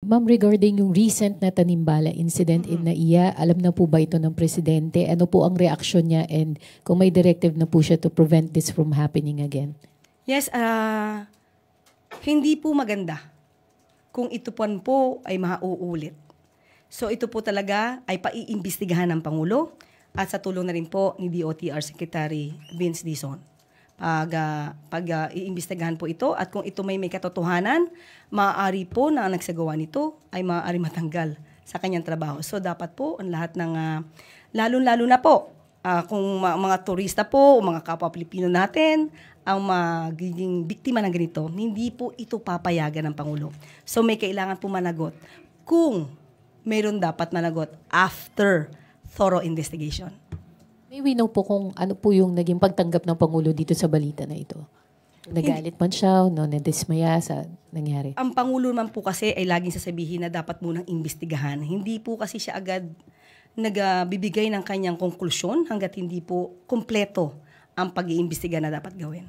Ma'am, regarding yung recent na Tanimbala incident in NAIA, alam na po ba ito ng Presidente? Ano po ang reaksyon niya and kung may directive na po siya to prevent this from happening again? Yes, hindi po maganda kung ito po ay mauulit. So ito po talaga ay paiimbestigahan ng Pangulo at sa tulong na rin po ni DOTR Secretary Vince Dizon. Iimbestigahan po ito at kung ito may katotohanan, maaari po na ang nagsagawa nito ay maaari matanggal sa kanyang trabaho. So dapat po ang lahat ng, lalo-lalo na po, kung mga turista po, mga kapwa Pilipino natin, ang magiging biktima ng ganito, hindi po ito papayagan ng Pangulo. So may kailangan po managot kung mayroon dapat managot after thorough investigation. May we know po kung ano po yung naging pagtanggap ng Pangulo dito sa balita na ito? Nagalit man siya o nadismaya sa nangyari? Ang Pangulo man po kasi ay laging sasabihin na dapat munang imbestigahan. Hindi po kasi siya agad nagbibigay ng kanyang konklusyon hanggat hindi po kumpleto ang pag-iimbestiga na dapat gawin.